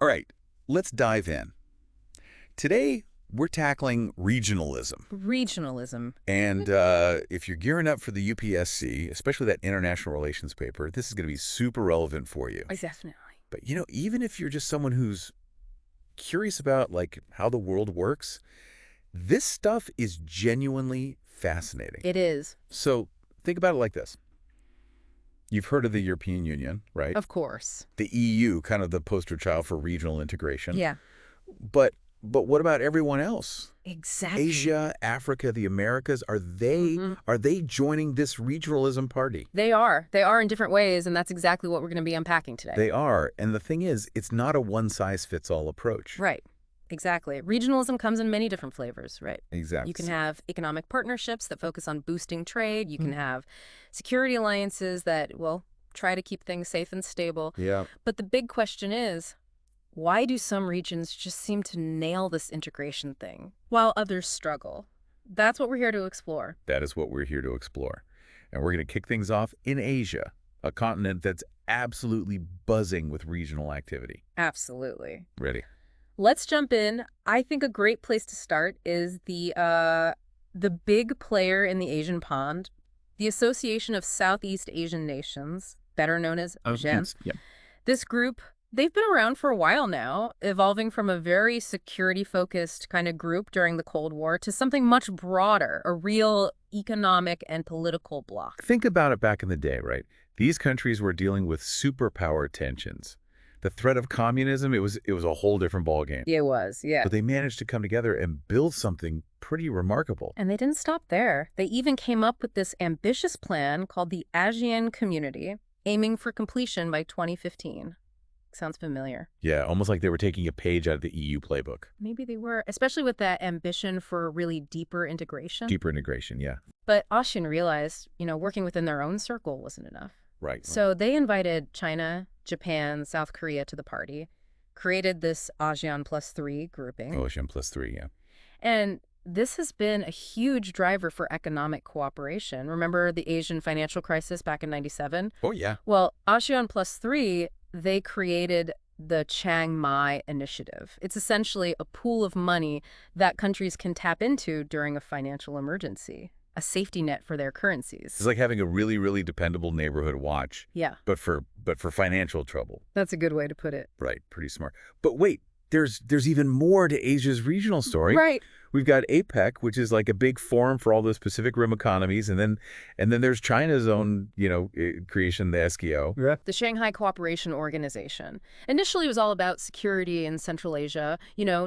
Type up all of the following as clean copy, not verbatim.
All right, let's dive in. Today, we're tackling regionalism. Regionalism. And if you're gearing up for the UPSC, especially that international relations paper, this is going to be super relevant for you. Definitely. But, even if you're just someone who's curious about, how the world works, this stuff is genuinely fascinating. It is. So think about it like this. You've heard of the European Union, right? Of course. The EU, kind of the poster child for regional integration. Yeah. But what about everyone else? Exactly. Asia, Africa, the Americas, are they joining this regionalism party? They are. They are in different ways, and that's exactly what we're going to be unpacking today. They are. And the thing is, it's not a one-size-fits-all approach. Right. Exactly. Regionalism comes in many different flavors, right? Exactly. You can have economic partnerships that focus on boosting trade. You can have security alliances that, try to keep things safe and stable. Yeah. But the big question is, why do some regions just seem to nail this integration thing while others struggle? That's what we're here to explore. That is what we're here to explore. And we're going to kick things off in Asia, a continent that's absolutely buzzing with regional activity. Absolutely. Ready? Let's jump in. I think a great place to start is the big player in the Asian pond, the Association of Southeast Asian Nations, better known as ASEAN. Yeah. This group, they've been around for a while now, evolving from a very security-focused kind of group during the Cold War to something much broader, a real economic and political bloc. Think about it back in the day, right? These countries were dealing with superpower tensions. The threat of communism, it was a whole different ballgame. It was, yeah. But they managed to come together and build something pretty remarkable. And they didn't stop there. They even came up with this ambitious plan called the ASEAN Community, aiming for completion by 2015. Sounds familiar. Yeah, almost like they were taking a page out of the EU playbook. Maybe they were, especially with that ambition for really deeper integration. Deeper integration, yeah. But ASEAN realized, working within their own circle wasn't enough. Right. So they invited China, Japan, South Korea to the party, created this ASEAN +3 grouping. ASEAN +3, yeah. And this has been a huge driver for economic cooperation. Remember the Asian financial crisis back in '97? Oh, yeah. Well, ASEAN +3, they created the Chiang Mai Initiative. It's essentially a pool of money that countries can tap into during a financial emergency, a safety net for their currencies. It's like having a really, really dependable neighborhood watch. Yeah. But for financial trouble. That's a good way to put it. Right. Pretty smart. But wait, there's even more to Asia's regional story. Right. We've got APEC, which is like a big forum for all those Pacific Rim economies, and then there's China's own, creation, the SKO. Yeah. The Shanghai Cooperation Organization. Initially, it was all about security in Central Asia,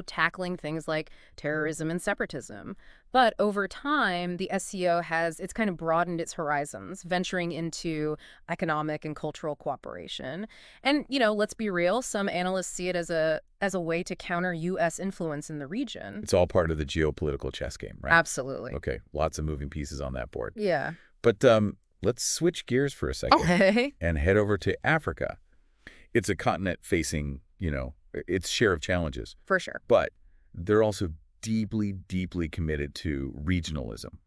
tackling things like terrorism and separatism. But over time, the SCO it's kind of broadened its horizons, venturing into economic and cultural cooperation. And, let's be real, some analysts see it as a way to counter U.S. influence in the region. It's all part of the geopolitical chess game, right? Absolutely. Okay, lots of moving pieces on that board. Yeah. But let's switch gears for a second. Okay. And head over to Africa. It's a continent facing, its share of challenges. For sure. But they're also deeply, deeply committed to regionalism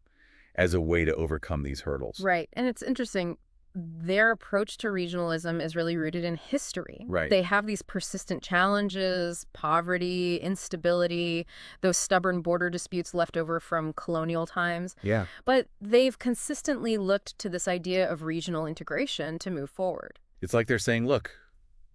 as a way to overcome these hurdles. Right. And it's interesting. Their approach to regionalism is really rooted in history. Right. They have these persistent challenges, poverty, instability, those stubborn border disputes left over from colonial times. Yeah. But they've consistently looked to this idea of regional integration to move forward. It's like they're saying, look,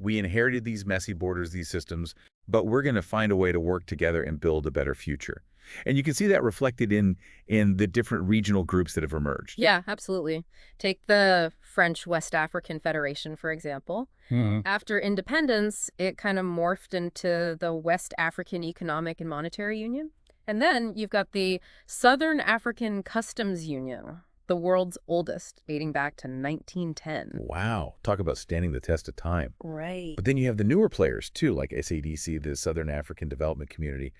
we inherited these messy borders, these systems, but we're going to find a way to work together and build a better future. And you can see that reflected in the different regional groups that have emerged. Yeah, absolutely. Take the French West African Federation, for example. Mm-hmm. After independence, it kind of morphed into the West African Economic and Monetary Union. And then you've got the Southern African Customs Union, the world's oldest, dating back to 1910. Wow. Talk about standing the test of time. Right. But then you have the newer players, too, like SADC, the Southern African Development Community.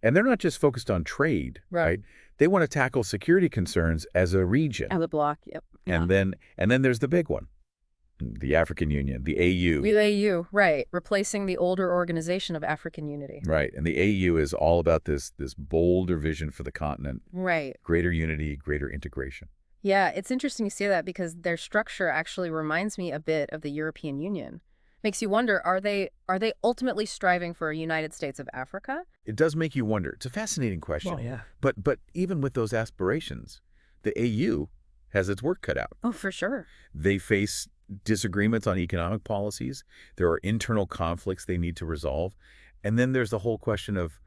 And they're not just focused on trade, right? They want to tackle security concerns as a region. As a bloc, yep. And then there's the big one, the African Union, the AU. The AU, right. Replacing the older Organization of African Unity. Right. And the AU is all about this bolder vision for the continent. Right. Greater unity, greater integration. Yeah, it's interesting you say that because their structure actually reminds me a bit of the European Union. Makes you wonder, are they ultimately striving for a United States of Africa? It does make you wonder. It's a fascinating question. Well, yeah. But even with those aspirations, the AU has its work cut out. Oh, for sure. They face disagreements on economic policies. There are internal conflicts they need to resolve. And then there's the whole question of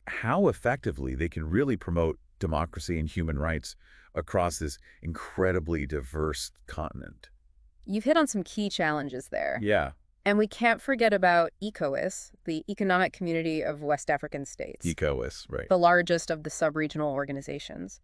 how effectively they can really promote democracy and human rights across this incredibly diverse continent. You've hit on some key challenges there. Yeah, And we can't forget about ECOWAS, the Economic Community of West African States, ECOWAS, right. the largest of the sub-regional organizations.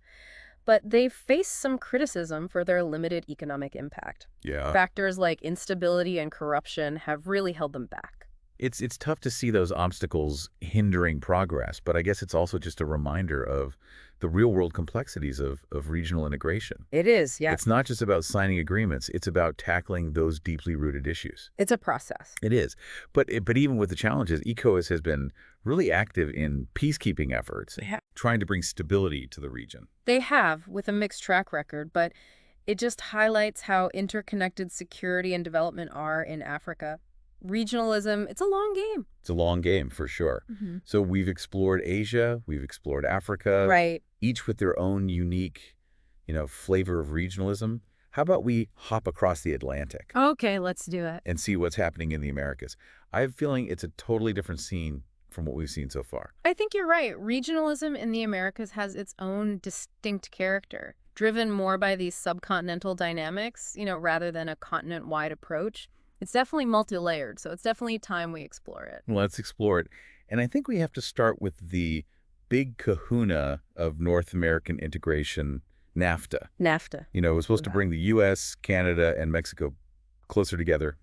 But they've faced some criticism for their limited economic impact. Yeah. Factors like instability and corruption have really held them back. It's tough to see those obstacles hindering progress, but I guess it's also just a reminder of the real-world complexities of regional integration. It is, yeah. It's not just about signing agreements. It's about tackling those deeply rooted issues. It's a process. It is. But even with the challenges, ECOWAS has been really active in peacekeeping efforts, trying to bring stability to the region. They have, with a mixed track record, but it just highlights how interconnected security and development are in Africa. Regionalism, it's a long game. It's a long game, for sure. So we've explored Asia, we've explored Africa, Right. each with their own unique, flavor of regionalism. How about we hop across the Atlantic Okay, let's do it. and see what's happening in the Americas? I have a feeling it's a totally different scene from what we've seen so far. I think you're right. Regionalism in the Americas has its own distinct character, driven more by these subcontinental dynamics, rather than a continent-wide approach. It's definitely multi-layered, so it's definitely time we explore it. Let's explore it. And I think we have to start with the big kahuna of North American integration, NAFTA. NAFTA. It was supposed to bring the U.S., Canada, and Mexico closer together,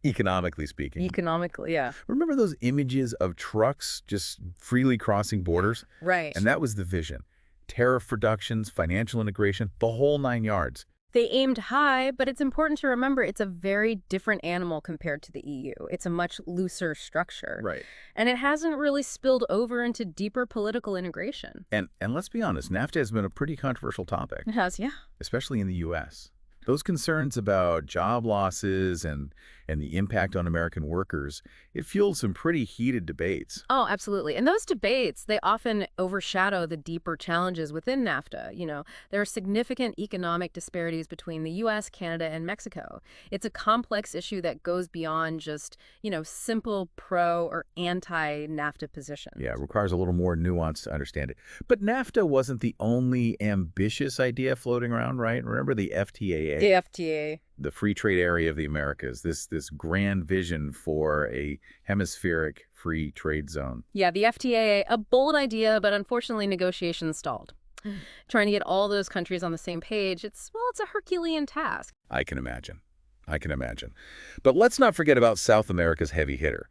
economically speaking. Economically, yeah. Remember those images of trucks just freely crossing borders? Right. And that was the vision. Tariff reductions, financial integration, the whole 9 yards. They aimed high, but it's important to remember it's a very different animal compared to the EU. It's a much looser structure. Right. And it hasn't really spilled over into deeper political integration. And let's be honest, NAFTA has been a pretty controversial topic, It has, yeah. especially in the U.S. Those concerns about job losses and the impact on American workers, it fueled some pretty heated debates. Oh, absolutely. And those debates, they often overshadow the deeper challenges within NAFTA. There are significant economic disparities between the U.S., Canada, and Mexico. It's a complex issue that goes beyond just, simple pro or anti-NAFTA positions. Yeah, it requires a little more nuance to understand it. But NAFTA wasn't the only ambitious idea floating around, right? Remember the FTAA? The FTA. The Free Trade Area of the Americas, this grand vision for a hemispheric free trade zone. Yeah, the FTA, a bold idea, but unfortunately negotiations stalled. Trying to get all those countries on the same page, it's a Herculean task. I can imagine. But let's not forget about South America's heavy hitter,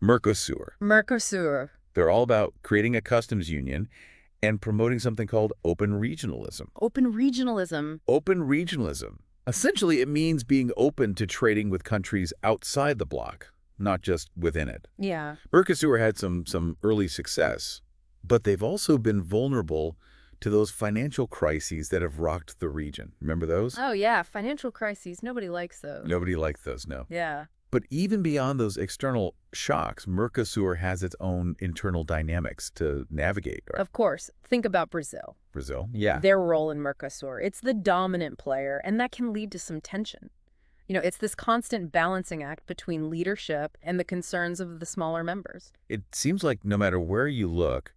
Mercosur. Mercosur. They're all about creating a customs union and promoting something called open regionalism. Open regionalism. Open regionalism. Essentially, it means being open to trading with countries outside the bloc, not just within it. Yeah. Mercosur had some early success, but they've also been vulnerable to those financial crises that have rocked the region. Remember those? Oh, yeah. Financial crises. Nobody likes those. Nobody liked those, no. Yeah. But even beyond those external shocks, Mercosur has its own internal dynamics to navigate. Right? Of course. Think about Brazil. Brazil, yeah. Their role in Mercosur. It's the dominant player, and that can lead to some tension. It's this constant balancing act between leadership and the concerns of the smaller members. It seems like no matter where you look,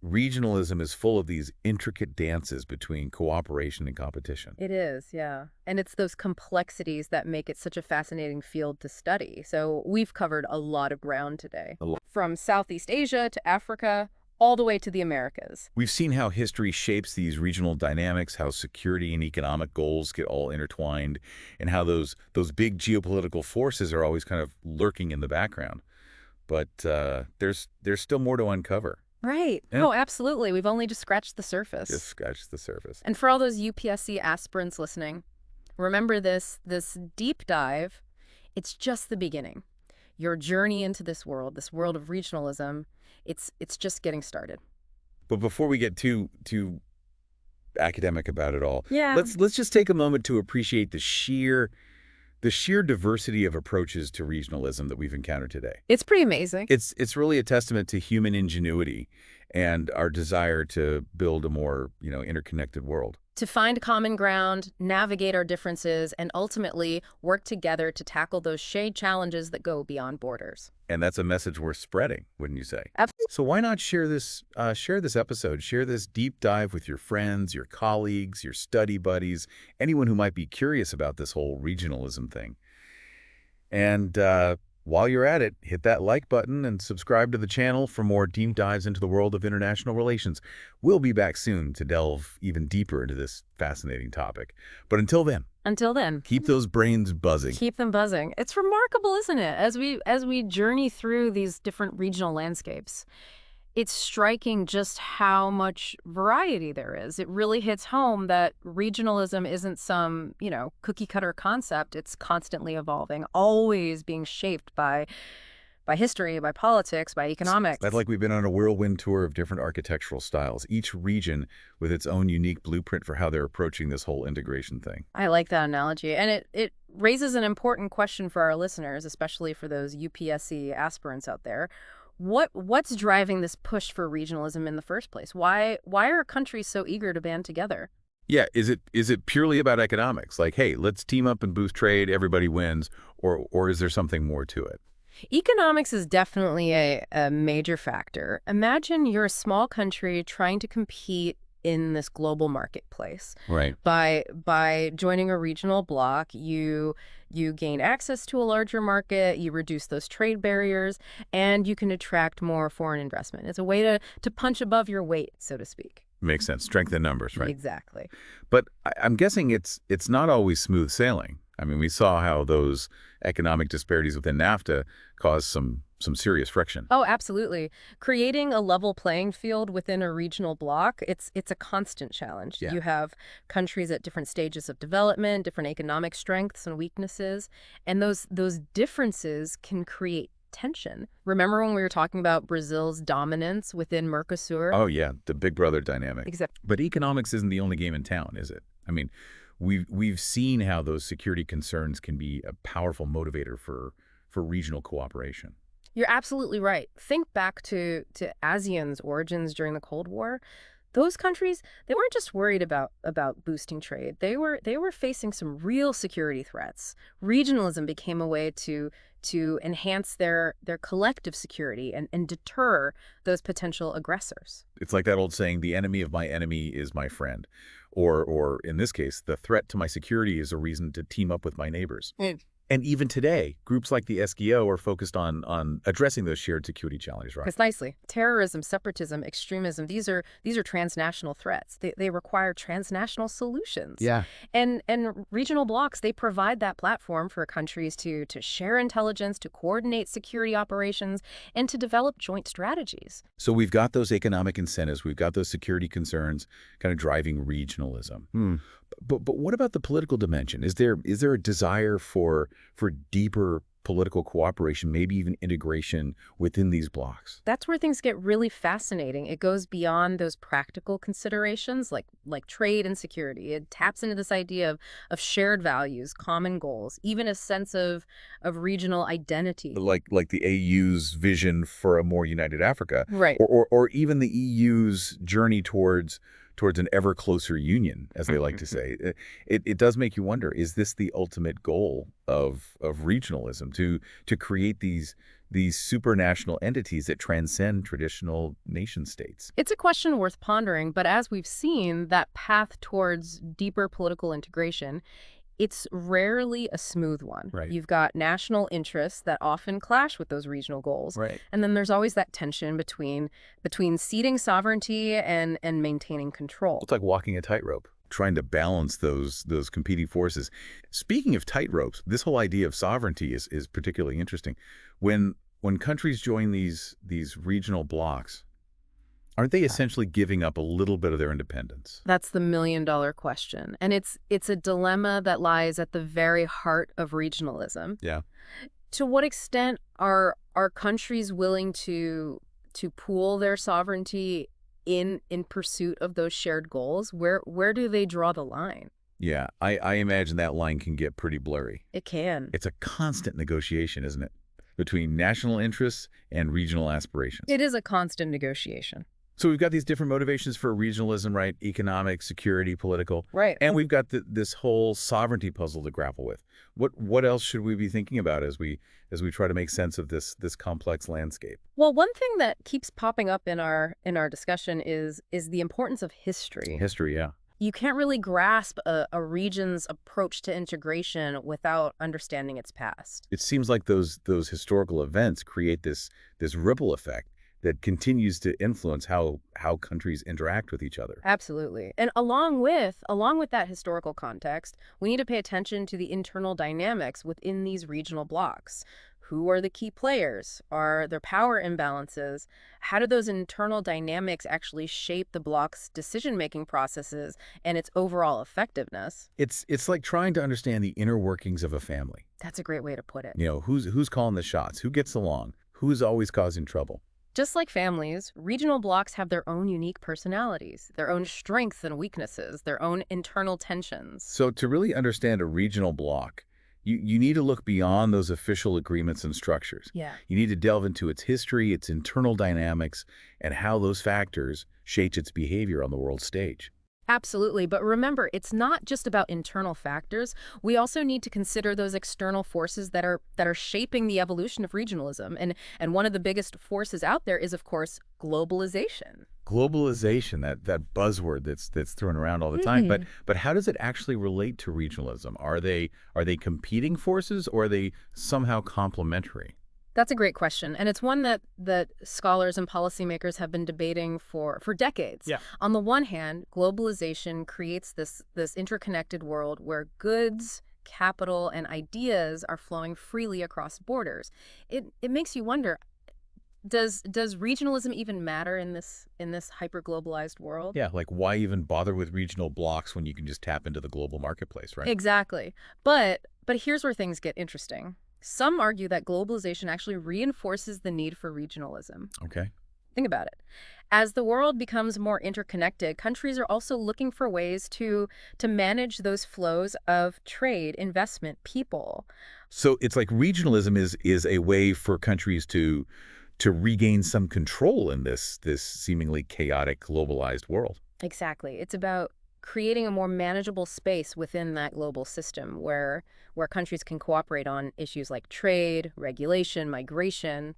regionalism is full of these intricate dances between cooperation and competition. It is, yeah. And it's those complexities that make it such a fascinating field to study. So we've covered a lot of ground today. From Southeast Asia to Africa, all the way to the Americas. We've seen how history shapes these regional dynamics, how security and economic goals get all intertwined, and how those big geopolitical forces are always kind of lurking in the background. But there's still more to uncover. Right. Yeah. Oh, absolutely. We've only just scratched the surface. Just scratched the surface. And for all those UPSC aspirants listening, remember this deep dive, it's just the beginning. Your journey into this world of regionalism, it's just getting started. But before we get too academic about it all, Yeah. let's just take a moment to appreciate the sheer The sheer diversity of approaches to regionalism that we've encountered today. It's pretty amazing. It's really a testament to human ingenuity and our desire to build a more, interconnected world. To find common ground, navigate our differences, and ultimately work together to tackle those shared challenges that go beyond borders. And that's a message we're spreading, wouldn't you say? Absolutely. So why not share this episode, share this deep dive with your friends, your colleagues, your study buddies, anyone who might be curious about this whole regionalism thing. And while you're at it, hit that like button and subscribe to the channel for more deep dives into the world of international relations. We'll be back soon to delve even deeper into this fascinating topic. But until then, keep those brains buzzing. Keep them buzzing. It's remarkable, isn't it? As we journey through these different regional landscapes, it's striking just how much variety there is. It really hits home that regionalism isn't some, cookie-cutter concept. It's constantly evolving, always being shaped by history, by politics, by economics. That's like we've been on a whirlwind tour of different architectural styles, each region with its own unique blueprint for how they're approaching this whole integration thing. I like that analogy. And it raises an important question for our listeners, especially for those UPSC aspirants out there. What's driving this push for regionalism in the first place? Why are countries so eager to band together? Yeah, is it purely about economics? Like, hey, let's team up and boost trade, everybody wins, or is there something more to it? Economics is definitely a major factor. Imagine you're a small country trying to compete in this global marketplace. Right. By joining a regional bloc, you gain access to a larger market, you reduce those trade barriers, and you can attract more foreign investment. It's a way to punch above your weight, so to speak. Makes sense. Strength in numbers, right? Exactly. But I'm guessing it's not always smooth sailing. I mean, we saw how those economic disparities within NAFTA caused some serious friction. Oh, absolutely. Creating a level playing field within a regional bloc, it's a constant challenge. Yeah. You have countries at different stages of development, different economic strengths and weaknesses, and those differences can create tension. Remember when we were talking about Brazil's dominance within Mercosur? Oh, yeah, the big brother dynamic. Exactly. But economics isn't the only game in town, is it? I mean, we've seen how those security concerns can be a powerful motivator for regional cooperation. You're absolutely right. Think back to ASEAN's origins during the Cold War. Those countries, they weren't just worried about boosting trade. They were facing some real security threats. Regionalism became a way to enhance their collective security and deter those potential aggressors. It's like that old saying, the enemy of my enemy is my friend. Or in this case, the threat to my security is a reason to team up with my neighbors. And even today, groups like the SKO are focused on addressing those shared security challenges, right? Precisely. Terrorism, separatism, extremism, these are transnational threats. They require transnational solutions. Yeah. And regional blocs, they provide that platform for countries to share intelligence, to coordinate security operations, and to develop joint strategies. So we've got those economic incentives, we've got those security concerns kind of driving regionalism. But what about the political dimension? Is there a desire for deeper political cooperation, maybe even integration within these blocs? That's where things get really fascinating. It goes beyond those practical considerations like trade and security. It taps into this idea of shared values, common goals, even a sense of regional identity. Like the AU's vision for a more united Africa. Right. Or even the EU's journey towards an ever closer union, as they like to say. It does make you wonder, is this the ultimate goal of regionalism, to create these supranational entities that transcend traditional nation states? It's a question worth pondering, but as we've seen, that path towards deeper political integration, it's rarely a smooth one. Right. You've got national interests that often clash with those regional goals. Right. And then there's always that tension between ceding sovereignty and maintaining control. It's like walking a tightrope, trying to balance those competing forces. Speaking of tightropes, this whole idea of sovereignty is particularly interesting. When countries join these regional blocs, aren't they essentially giving up a little bit of their independence? That's the million-dollar question. And it's a dilemma that lies at the very heart of regionalism. Yeah. To what extent are countries willing to pool their sovereignty in pursuit of those shared goals? Where do they draw the line? Yeah, I imagine that line can get pretty blurry. It can. It's a constant negotiation, isn't it? Between national interests and regional aspirations. It is a constant negotiation. So we've got these different motivations for regionalism, right? Economic, security, political. Right. And we've got this whole sovereignty puzzle to grapple with. What else should we be thinking about as we try to make sense of this complex landscape? Well, one thing that keeps popping up in our discussion is the importance of history. History, yeah. You can't really grasp a region's approach to integration without understanding its past. It seems like those historical events create this ripple effect that continues to influence how countries interact with each other. Absolutely. And along with that historical context, we need to pay attention to the internal dynamics within these regional blocs. Who are the key players? Are there power imbalances? How do those internal dynamics actually shape the bloc's decision-making processes and its overall effectiveness? It's like trying to understand the inner workings of a family. That's a great way to put it. You know, who's calling the shots? Who gets along? Who's always causing trouble? Just like families, regional blocs have their own unique personalities, their own strengths and weaknesses, their own internal tensions. So to really understand a regional bloc, you need to look beyond those official agreements and structures. Yeah. You need to delve into its history, its internal dynamics, and how those factors shape its behavior on the world stage. Absolutely. But remember, it's not just about internal factors. We also need to consider those external forces that are shaping the evolution of regionalism. And one of the biggest forces out there is, of course, globalization. Globalization, that buzzword that's thrown around all the time. But how does it actually relate to regionalism? Are they competing forces, or are they somehow complementary? That's a great question, and it's one that scholars and policymakers have been debating for decades. Yeah. On the one hand, globalization creates this interconnected world where goods, capital, and ideas are flowing freely across borders. It makes you wonder, does regionalism even matter in this hyper-globalized world? Yeah, like why even bother with regional blocks when you can just tap into the global marketplace, right? Exactly. But here's where things get interesting. Some argue that globalization actually reinforces the need for regionalism. Okay. Think about it. As the world becomes more interconnected, countries are also looking for ways to manage those flows of trade, investment, people. So it's like regionalism is a way for countries to regain some control in this seemingly chaotic globalized world. Exactly. It's about creating a more manageable space within that global system where countries can cooperate on issues like trade, regulation, migration.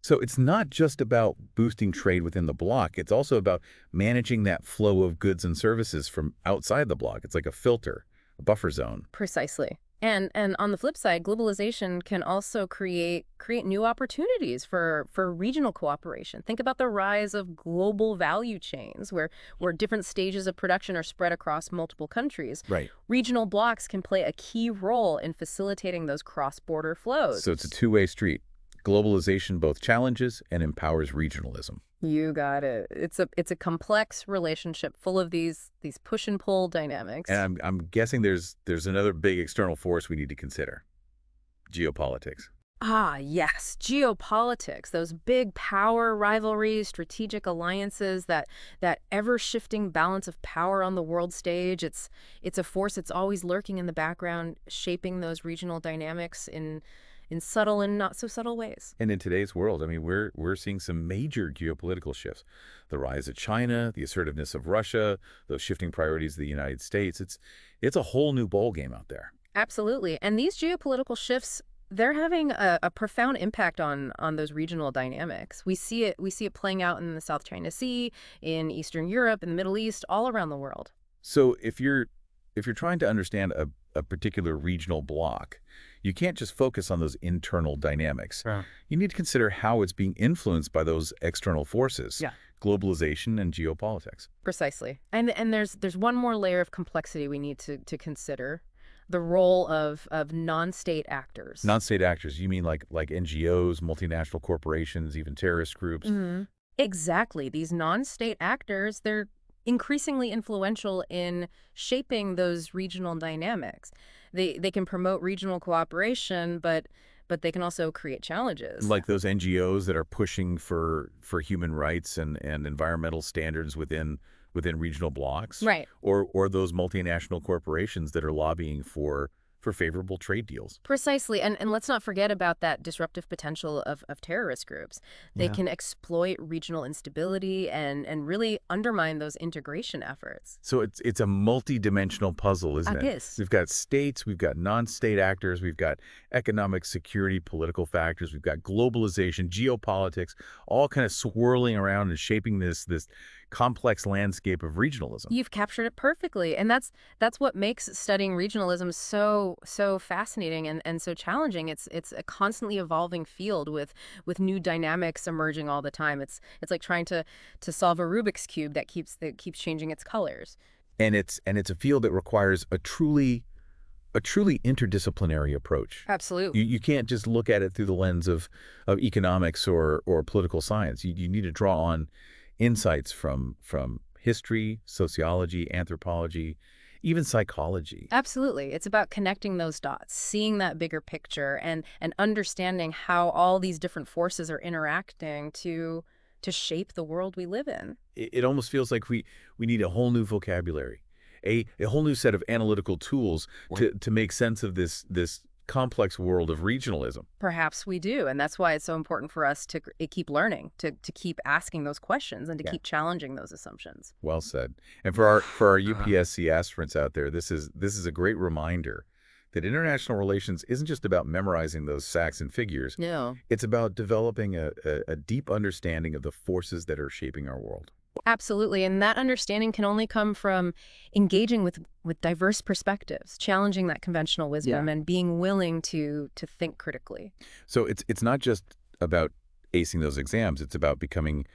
So it's not just about boosting trade within the bloc. It's also about managing that flow of goods and services from outside the bloc. It's like a filter, a buffer zone. Precisely. And on the flip side, globalization can also create new opportunities for regional cooperation. Think about the rise of global value chains where different stages of production are spread across multiple countries. Right. Regional blocs can play a key role in facilitating those cross-border flows. So it's a two-way street. Globalization both challenges and empowers regionalism. You got it. It's a complex relationship full of these push and pull dynamics. And I'm guessing there's another big external force we need to consider. Geopolitics. Ah, yes, geopolitics, those big power rivalries, strategic alliances, that ever-shifting balance of power on the world stage. It's a force that's always lurking in the background, shaping those regional dynamics in subtle and not so subtle ways. And in today's world, I mean, we're seeing some major geopolitical shifts. The rise of China, the assertiveness of Russia, those shifting priorities of the United States. It's a whole new ballgame out there. Absolutely. And these geopolitical shifts, they're having a profound impact on those regional dynamics. We see it playing out in the South China Sea, in Eastern Europe, in the Middle East, all around the world. So if you're trying to understand a particular regional bloc, you can't just focus on those internal dynamics. Right. You need to consider how it's being influenced by those external forces, Yeah. globalization and geopolitics. Precisely. And there's one more layer of complexity we need to consider. The role of non-state actors. Non-state actors, you mean like NGOs, multinational corporations, even terrorist groups? Mm-hmm. Exactly. These non-state actors, they're increasingly influential in shaping those regional dynamics. They can promote regional cooperation, but they can also create challenges. Like those NGOs that are pushing for human rights and environmental standards within within regional blocs, Right. or those multinational corporations that are lobbying for favorable trade deals. Precisely. And let's not forget about that disruptive potential of terrorist groups. They Yeah. can exploit regional instability and really undermine those integration efforts. So it's a multi-dimensional puzzle, isn't it? Yes. We've got states, we've got non-state actors, we've got economic security, political factors, we've got globalization, geopolitics, all kind of swirling around and shaping this complex landscape of regionalism. You've captured it perfectly. And that's what makes studying regionalism so fascinating and so challenging. It's a constantly evolving field with new dynamics emerging all the time. It's like trying to solve a Rubik's Cube that keeps changing its colors. And it's a field that requires a truly interdisciplinary approach. Absolutely. You can't just look at it through the lens of economics or political science. You need to draw on insights from history, sociology, anthropology, even psychology. Absolutely. It's about connecting those dots, seeing that bigger picture and understanding how all these different forces are interacting to shape the world we live in. It almost feels like we need a whole new vocabulary, a whole new set of analytical tools to make sense of this complex world of regionalism. Perhaps we do, and that's why it's so important for us to keep learning, to keep asking those questions and to keep challenging those assumptions. Well said. And for our UPSC aspirants out there, this is a great reminder that international relations isn't just about memorizing those facts and figures. No. It's about developing a deep understanding of the forces that are shaping our world. Absolutely, and that understanding can only come from engaging with diverse perspectives, challenging that conventional wisdom, and being willing to think critically. So it's not just about acing those exams. It's about becoming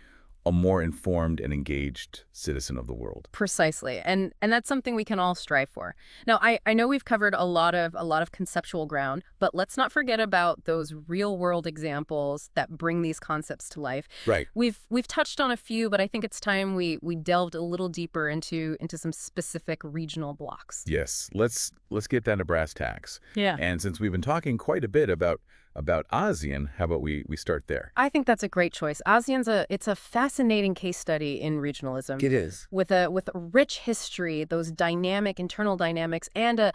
a more informed and engaged citizen of the world. Precisely, and that's something we can all strive for. Now, I know we've covered a lot of conceptual ground, but let's not forget about those real world examples that bring these concepts to life. Right. We've touched on a few, but I think it's time we delved a little deeper into some specific regional blocks. Yes, let's get down to brass tacks. Yeah. And since we've been talking quite a bit about ASEAN, how about we start there? I think that's a great choice. ASEAN's it's a fascinating case study in regionalism. It is. With a rich history, those dynamic internal dynamics, and a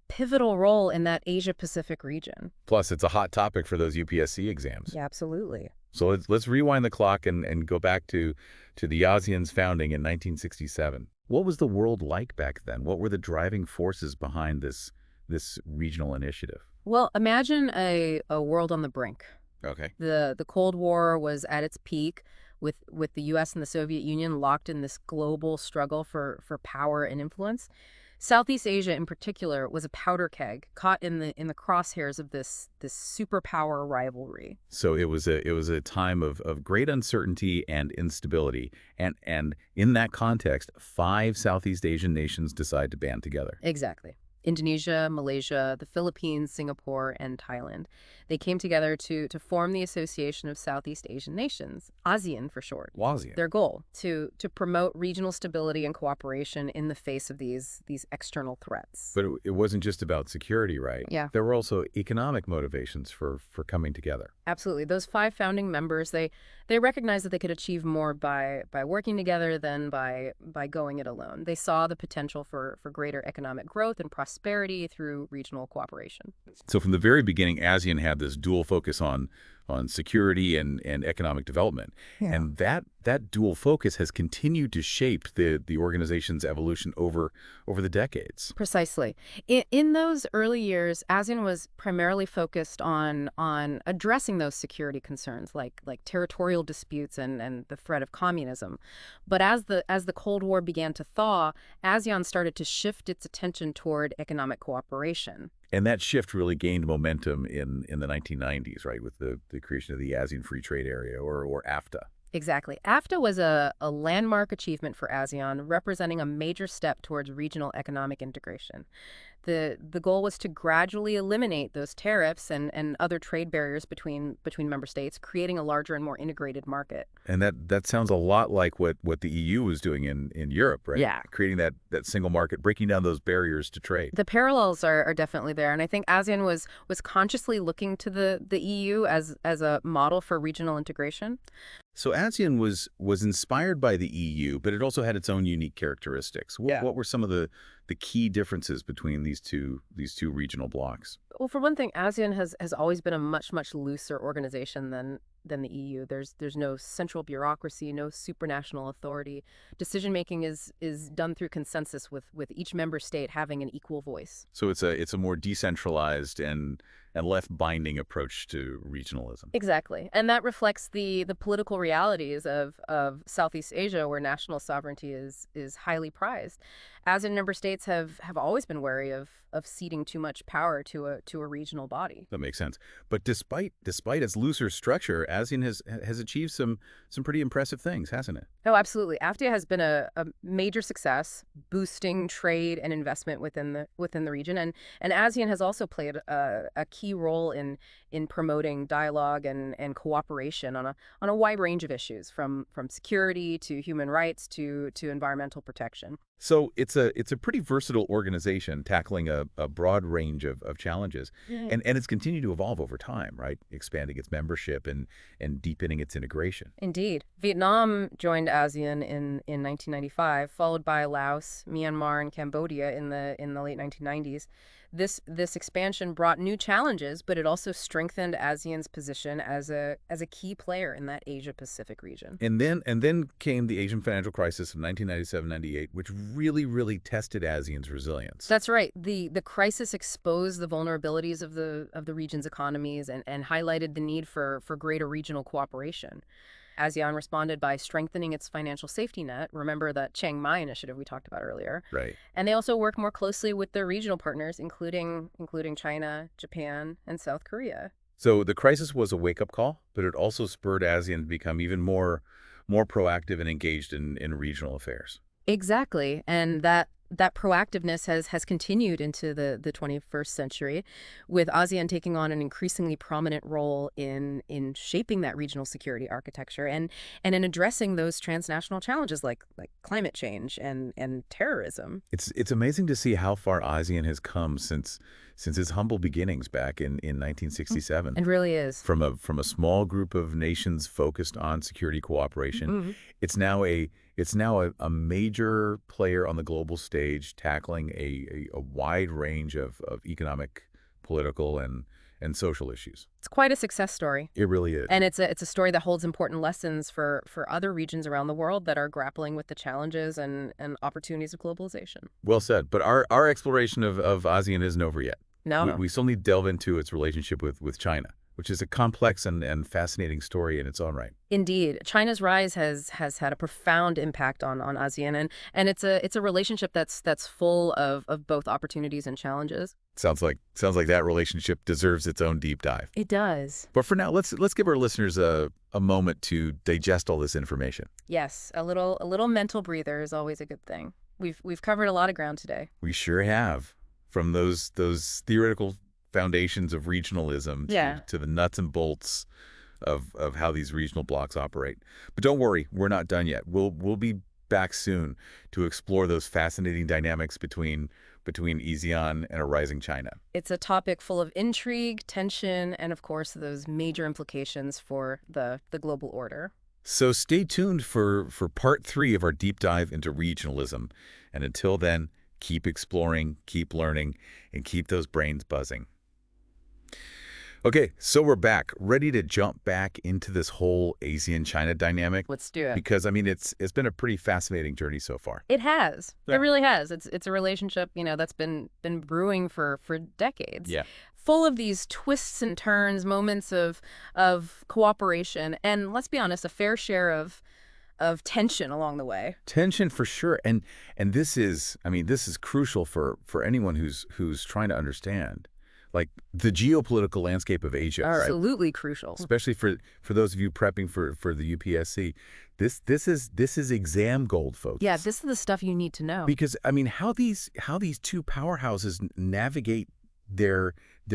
pivotal role in that Asia-Pacific region. Plus, it's a hot topic for those UPSC exams. Yeah, absolutely. So let's rewind the clock and go back to the ASEAN's founding in 1967. What was the world like back then? What were the driving forces behind this regional initiative? Well, imagine a world on the brink. Okay. The Cold War was at its peak, with the U.S. and the Soviet Union locked in this global struggle for power and influence. Southeast Asia, in particular, was a powder keg caught in the crosshairs of this superpower rivalry. So it was a time of great uncertainty and instability, and in that context, 5 Southeast Asian nations decide to band together. Exactly. Indonesia, Malaysia, the Philippines, Singapore, and Thailand. They came together to form the Association of Southeast Asian Nations, ASEAN for short. ASEAN. Their goal, to promote regional stability and cooperation in the face of these external threats. But it wasn't just about security, right? Yeah. There were also economic motivations for coming together. Absolutely. Those 5 founding members, they recognized that they could achieve more by working together than by going it alone. They saw the potential for greater economic growth and prosperity through regional cooperation. So from the very beginning, ASEAN had this dual focus on security and economic development. Yeah. And that dual focus has continued to shape the organization's evolution over the decades. Precisely. In those early years, ASEAN was primarily focused on addressing those security concerns like territorial disputes and the threat of communism. But as the Cold War began to thaw, ASEAN started to shift its attention toward economic cooperation. And that shift really gained momentum in the 1990s, right, with the creation of the ASEAN Free Trade Area, or AFTA. Exactly. AFTA was a landmark achievement for ASEAN, representing a major step towards regional economic integration. The goal was to gradually eliminate those tariffs and other trade barriers between member states, creating a larger and more integrated market. And that sounds a lot like what the EU was doing in Europe, right? Yeah. Creating that single market, breaking down those barriers to trade. The parallels are definitely there, and I think ASEAN was consciously looking to the EU as a model for regional integration. So ASEAN was inspired by the EU, but it also had its own unique characteristics. Yeah. What were some of the key differences between these two regional blocs? Well, for one thing, ASEAN has always been a much looser organization than the EU. There's no central bureaucracy, no supranational authority. Decision making is done through consensus with each member state having an equal voice. So it's a more decentralized and less binding approach to regionalism. Exactly. And that reflects the political realities of Southeast Asia, where national sovereignty is highly prized. ASEAN member states have always been wary of ceding too much power to a regional body. That makes sense. But despite its looser structure, ASEAN has achieved some pretty impressive things, hasn't it? Oh, absolutely. AFTA has been a major success, boosting trade and investment within the region, and ASEAN has also played a key role in promoting dialogue and cooperation on a wide range of issues, from security to human rights to environmental protection. So it's a pretty versatile organization tackling a broad range of challenges. And it's continued to evolve over time, right? Expanding its membership and deepening its integration. Indeed. Vietnam joined ASEAN in 1995, followed by Laos, Myanmar, and Cambodia in the late 1990s. This expansion brought new challenges, but it also strengthened ASEAN's position as a key player in that Asia-Pacific region. And then came the Asian financial crisis of 1997-98, which really tested ASEAN's resilience. That's right. The crisis exposed the vulnerabilities of the region's economies and highlighted the need for greater regional cooperation. ASEAN responded by strengthening its financial safety net. Remember that Chiang Mai initiative we talked about earlier. Right. And they also worked more closely with their regional partners, including China, Japan, and South Korea. So the crisis was a wake-up call, but it also spurred ASEAN to become even more proactive and engaged in regional affairs. Exactly. And that proactiveness has continued into the 21st century, with ASEAN taking on an increasingly prominent role in shaping that regional security architecture and in addressing those transnational challenges like climate change and terrorism. It's amazing to see how far ASEAN has come since its humble beginnings back in 1967. It really is. From a small group of nations focused on security cooperation, Mm-hmm. it's now a major player on the global stage, tackling a wide range of economic, political, and social issues. It's quite a success story. It really is. And it's a story that holds important lessons for other regions around the world that are grappling with the challenges and opportunities of globalization. Well said. But our exploration of ASEAN isn't over yet. No. We still need to delve into its relationship with China, which is a complex and fascinating story in its own right. Indeed. China's rise has had a profound impact on ASEAN, and it's a relationship that's full of both opportunities and challenges. Sounds like that relationship deserves its own deep dive. It does. But for now, let's give our listeners a moment to digest all this information. Yes, a little mental breather is always a good thing. We've covered a lot of ground today. We sure have. From those theoretical foundations of regionalism to the nuts and bolts of how these regional blocs operate. But don't worry, we're not done yet. We'll be back soon to explore those fascinating dynamics between ASEAN and a rising China. It's a topic full of intrigue, tension, and of course those major implications for the global order. So stay tuned for part 3 of our deep dive into regionalism. And until then, keep exploring, keep learning, and keep those brains buzzing. Okay, so we're back, ready to jump back into this whole ASEAN-China dynamic. Let's do it. Because, I mean, it's been a pretty fascinating journey so far. It has. Yeah. It really has. It's a relationship, that's been brewing for decades. Yeah. Full of these twists and turns, moments of cooperation, and let's be honest, a fair share of tension along the way. Tension for sure. And this is crucial for anyone who's trying to understand, like, the geopolitical landscape of Asia. Absolutely right? Crucial. Especially for those of you prepping for the UPSC. This is exam gold, folks. Yeah, this is the stuff you need to know. Because, I mean, how these two powerhouses navigate their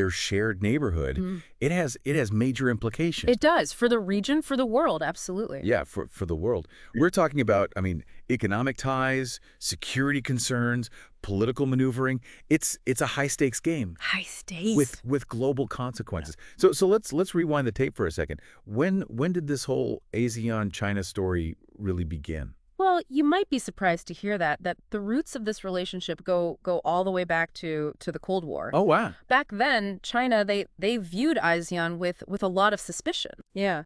shared neighborhood, it has major implications. It does. For the region, for the world, absolutely. Yeah, for the world. We're talking about, I mean, economic ties, security concerns, political maneuvering. It's a high-stakes game High stakes. with global consequences. So let's rewind the tape for a second. When did this whole ASEAN-China story really begin? Well, you might be surprised to hear that the roots of this relationship go all the way back to the Cold War. Oh, wow. Back then, China, they viewed ASEAN with a lot of suspicion. Yeah.